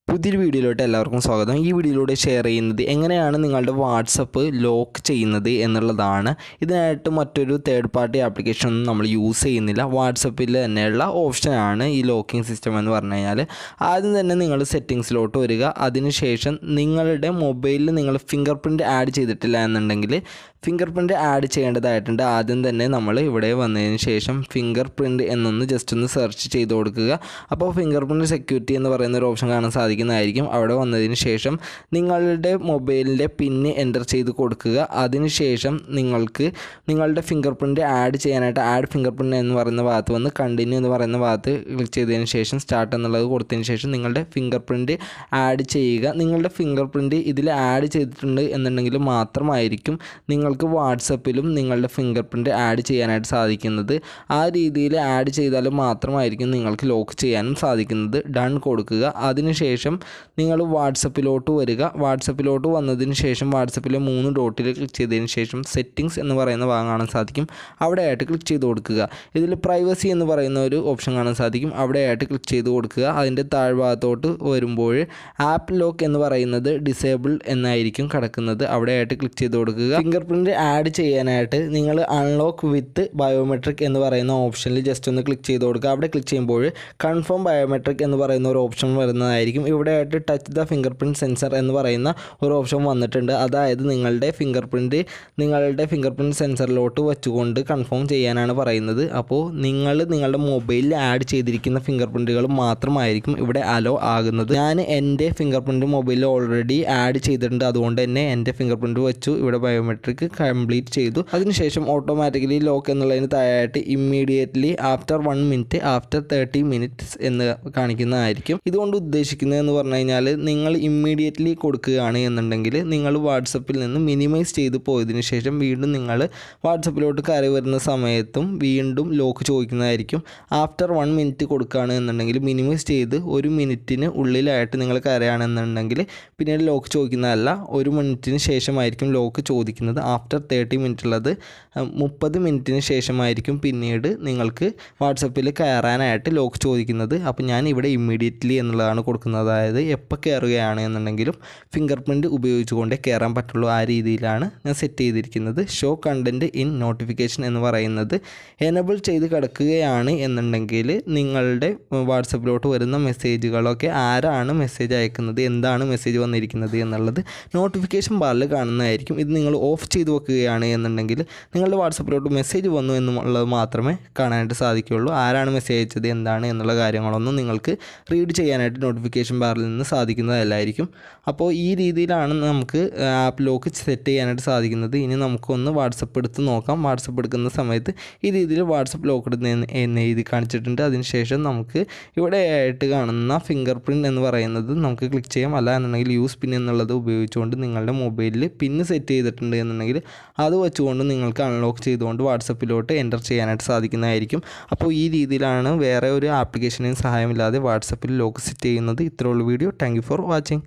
പുതിയൊരു വീഡിയോയിലോട്ട് എല്ലാവർക്കും സ്വാഗതം. ഈ വീഡിയോയിലൂടെ ഷെയർ ചെയ്യുന്നത് എങ്ങനെയാണ് നിങ്ങളുടെ വാട്സപ്പ് ലോക്ക് ചെയ്യുന്നത് എന്നുള്ളതാണ്. ഇതിനായിട്ട് മറ്റൊരു തേർഡ് പാർട്ടി ആപ്ലിക്കേഷൻ ഒന്നും നമ്മൾ യൂസ് ചെയ്യുന്നില്ല. വാട്സപ്പിൽ തന്നെയുള്ള ഓപ്ഷനാണ് ഈ ലോക്കിംഗ് സിസ്റ്റം എന്ന് പറഞ്ഞു കഴിഞ്ഞാൽ. ആദ്യം തന്നെ നിങ്ങൾ സെറ്റിങ്സിലോട്ട് വരിക. അതിനുശേഷം നിങ്ങളുടെ മൊബൈലിൽ നിങ്ങൾ ഫിംഗർ പ്രിൻറ്റ് ആഡ് ചെയ്തിട്ടില്ല എന്നുണ്ടെങ്കിൽ ഫിംഗർ പ്രിൻറ്റ് ആഡ് ചെയ്യേണ്ടതായിട്ടുണ്ട്. ആദ്യം തന്നെ നമ്മൾ ഇവിടെ വന്നതിന് ശേഷം ഫിംഗർ പ്രിൻറ്റ് എന്നൊന്ന് ജസ്റ്റ് ഒന്ന് സെർച്ച് ചെയ്ത് കൊടുക്കുക. അപ്പോൾ ഫിംഗർ പ്രിൻറ്റ് സെക്യൂരിറ്റി എന്ന് പറയുന്ന ഒരു ഓപ്ഷൻ കാണാൻ സാധിക്കുന്നതായിരിക്കും. അവിടെ വന്നതിന് ശേഷം നിങ്ങളുടെ മൊബൈലിൻ്റെ പിന്ന് എൻ്റർ ചെയ്ത് കൊടുക്കുക. അതിനുശേഷം നിങ്ങൾക്ക് നിങ്ങളുടെ ഫിംഗർ പ്രിൻറ്റ് ആഡ് ചെയ്യാനായിട്ട് ആഡ് ഫിംഗർ പ്രിൻറ്റ് എന്ന് പറയുന്ന ഭാഗത്ത് വന്ന് കണ്ടിന്യൂ എന്ന് പറയുന്ന ഭാഗത്ത് ക്ലിക്ക് ചെയ്തതിന് ശേഷം സ്റ്റാർട്ട് എന്നുള്ളത് കൊടുത്തതിന് ശേഷം നിങ്ങളുടെ ഫിംഗർ പ്രിൻറ്റ് ആഡ് ചെയ്യുക. നിങ്ങളുടെ ഫിംഗർ പ്രിൻറ്റ് ഇതിൽ ആഡ് ചെയ്തിട്ടുണ്ട് എന്നുണ്ടെങ്കിൽ മാത്രമായിരിക്കും നിങ്ങൾക്ക് വാട്സപ്പിലും നിങ്ങളുടെ ഫിംഗർ പ്രിൻറ്റ് ആഡ് ചെയ്യാനായിട്ട് സാധിക്കുന്നത്. ആ രീതിയിൽ ആഡ് ചെയ്താൽ മാത്രമായിരിക്കും നിങ്ങൾക്ക് ലോക്ക് ചെയ്യാനും സാധിക്കുന്നത്. ഡൺ കൊടുക്കുക. അതിനുശേഷം നിങ്ങൾ വാട്സപ്പിലോട്ട് വരിക. വാട്സപ്പിലോട്ട് വന്നതിന് ശേഷം വാട്സപ്പിലെ 3 ഡോട്ടിൽ ക്ലിക്ക് ചെയ്തതിന് ശേഷം സെറ്റിങ്സ് എന്ന് പറയുന്ന ഭാഗം കാണാൻ സാധിക്കും. അവിടെയായിട്ട് ക്ലിക്ക് ചെയ്ത് കൊടുക്കുക. ഇതിൽ പ്രൈവസി എന്ന് പറയുന്ന ഒരു ഓപ്ഷൻ കാണാൻ സാധിക്കും. അവിടെയായിട്ട് ക്ലിക്ക് ചെയ്ത് കൊടുക്കുക. അതിൻ്റെ താഴ്ഭാഗത്തോട്ട് വരുമ്പോൾ ആപ്പ് ലോക്ക് എന്ന് പറയുന്നത് ഡിസേബിൾ എന്നായിരിക്കും കിടക്കുന്നത്. അവിടെയായിട്ട് ക്ലിക്ക് ചെയ്ത് കൊടുക്കുക. ഫിംഗർ പ്രിൻറ്റ് ആഡ് ചെയ്യാനായിട്ട് നിങ്ങൾ അൺലോക്ക് വിത്ത് ബയോമെട്രിക് എന്ന് പറയുന്ന ഓപ്ഷനിൽ ജസ്റ്റ് ഒന്ന് ക്ലിക്ക് ചെയ്ത് കൊടുക്കുക. അവിടെ ക്ലിക്ക് ചെയ്യുമ്പോൾ കൺഫേം ബയോമെട്രിക് എന്ന് പറയുന്ന ഒരു ഓപ്ഷൻ വരുന്നതായിരിക്കും. ഇവിടെയായിട്ട് touch the finger print sensor എന്ന് പറയുന്ന ഒരു ഓപ്ഷൻ വന്നിട്ടുണ്ട്. അതായത് നിങ്ങളുടെ ഫിംഗർ പ്രിൻറ്റ് സെൻസറിലോട്ട് വെച്ചുകൊണ്ട് കൺഫേം ചെയ്യാനാണ് പറയുന്നത്. അപ്പോൾ നിങ്ങളുടെ മൊബൈലിൽ ആഡ് ചെയ്തിരിക്കുന്ന ഫിംഗർ പ്രിൻറ്റുകൾ മാത്രമായിരിക്കും ഇവിടെ അലോ ആകുന്നത്. ഞാൻ എൻ്റെ ഫിംഗർ പ്രിൻറ്റ് മൊബൈലിൽ ഓൾറെഡി ആഡ് ചെയ്തിട്ടുണ്ട്. അതുകൊണ്ട് തന്നെ എൻ്റെ ഫിംഗർ പ്രിൻറ്റ് വെച്ചു ഇവിടെ ബയോമെട്രിക് കംപ്ലീറ്റ് ചെയ്തു. അതിനുശേഷം ഓട്ടോമാറ്റിക്കലി ലോക്ക് എന്നുള്ളതിന് താഴെയായിട്ട് immediately after 1 minute after 30 minutes എന്ന് കാണിക്കുന്നതായിരിക്കും. ഇതുകൊണ്ട് ഉദ്ദേശിക്കുന്നത് എന്ന് പറഞ്ഞു കഴിഞ്ഞാൽ നിങ്ങൾ ഇമ്മീഡിയറ്റ്ലി കൊടുക്കുകയാണ് എന്നുണ്ടെങ്കിൽ നിങ്ങൾ വാട്സപ്പിൽ നിന്ന് മിനിമൈസ് ചെയ്ത് പോയതിന് ശേഷം വീണ്ടും നിങ്ങൾ വാട്സപ്പിലോട്ട് കയറി വരുന്ന സമയത്തും വീണ്ടും ലോക്ക് ചോദിക്കുന്നതായിരിക്കും. ആഫ്റ്റർ 1 മിനിറ്റ് കൊടുക്കുകയാണ് എന്നുണ്ടെങ്കിൽ മിനിമൈസ് ചെയ്ത് 1 മിനിറ്റിന് ഉള്ളിലായിട്ട് നിങ്ങൾ കയറുകയാണെന്നുണ്ടെങ്കിൽ പിന്നീട് ലോക്ക് ചോദിക്കുന്നതല്ല, 1 മിനിറ്റിന് ശേഷമായിരിക്കും ലോക്ക് ചോദിക്കുന്നത്. ആഫ്റ്റർ 30 മിനിറ്റ് ഉള്ളത് 30 മിനിറ്റിന് ശേഷമായിരിക്കും പിന്നീട് നിങ്ങൾക്ക് വാട്സപ്പിൽ കയറാനായിട്ട് ലോക്ക് ചോദിക്കുന്നത്. അപ്പോൾ ഞാൻ ഇവിടെ ഇമ്മീഡിയറ്റ്ലി എന്നുള്ളതാണ് കൊടുക്കുന്നത്. അതായത് എപ്പോൾ കയറുകയാണ് എന്നുണ്ടെങ്കിലും ഫിംഗർ പ്രിൻറ്റ് ഉപയോഗിച്ചുകൊണ്ടേ കയറാൻ പറ്റുള്ളൂ. ആ രീതിയിലാണ് ഞാൻ സെറ്റ് ചെയ്തിരിക്കുന്നത്. ഷോ കണ്ടൻറ്റ് ഇൻ നോട്ടിഫിക്കേഷൻ എന്ന് പറയുന്നത് എനേബിൾ ചെയ്ത് കിടക്കുകയാണ് എന്നുണ്ടെങ്കിൽ നിങ്ങളുടെ വാട്സപ്പിലോട്ട് വരുന്ന മെസ്സേജുകളൊക്കെ ആരാണ് മെസ്സേജ് അയക്കുന്നത്, എന്താണ് മെസ്സേജ് വന്നിരിക്കുന്നത് എന്നുള്ളത് നോട്ടിഫിക്കേഷൻ ബാറിൽ കാണുന്നതായിരിക്കും. ഇത് നിങ്ങൾ ഓഫ് ചെയ്ത് വെക്കുകയാണ് എന്നുണ്ടെങ്കിൽ നിങ്ങളുടെ വാട്സപ്പിലോട്ട് മെസ്സേജ് വന്നു എന്നുള്ളത് മാത്രമേ കാണാനായിട്ട് സാധിക്കുകയുള്ളൂ. ആരാണ് മെസ്സേജ് അയച്ചത് എന്താണ് എന്നുള്ള കാര്യങ്ങളൊന്നും നിങ്ങൾക്ക് റീഡ് ചെയ്യാനായിട്ട് നോട്ടിഫിക്കേഷൻ ബാറിൽ നിന്ന് സാധിക്കുന്നതല്ലായിരിക്കും. അപ്പോൾ ഈ രീതിയിലാണ് നമുക്ക് ആപ്പ് ലോക്ക് സെറ്റ് ചെയ്യാനായിട്ട് സാധിക്കുന്നത്. ഇനി നമുക്കൊന്ന് വാട്സപ്പ് എടുത്ത് നോക്കാം. വാട്സപ്പ് എടുക്കുന്ന സമയത്ത് ഈ രീതിയിൽ വാട്സപ്പ് ലോക്ക് എന്ന് എഴുതി കാണിച്ചിട്ടുണ്ട്. അതിനുശേഷം നമുക്ക് ഇവിടെ ആയിട്ട് കാണുന്ന ഫിംഗർ പ്രിൻറ്റ് എന്ന് പറയുന്നത് നമുക്ക് ക്ലിക്ക് ചെയ്യാം. അല്ല എന്നുണ്ടെങ്കിൽ യൂസ് പിൻ എന്നുള്ളത് ഉപയോഗിച്ചുകൊണ്ട് നിങ്ങളുടെ മൊബൈലിൽ പിന്ന് സെറ്റ് ചെയ്തിട്ടുണ്ട് എന്നുണ്ടെങ്കിൽ അത് വെച്ചുകൊണ്ട് നിങ്ങൾക്ക് അൺലോക്ക് ചെയ്തുകൊണ്ട് വാട്സപ്പിലോട്ട് എൻ്റർ ചെയ്യാനായിട്ട് സാധിക്കുന്നതായിരിക്കും. അപ്പോൾ ഈ രീതിയിലാണ് വേറെ ഒരു ആപ്ലിക്കേഷനും സഹായമില്ലാതെ വാട്സപ്പിൽ ലോക്ക് സെറ്റ് ചെയ്യുന്നത്. ഇത്രയുള്ള video. Thank you for watching.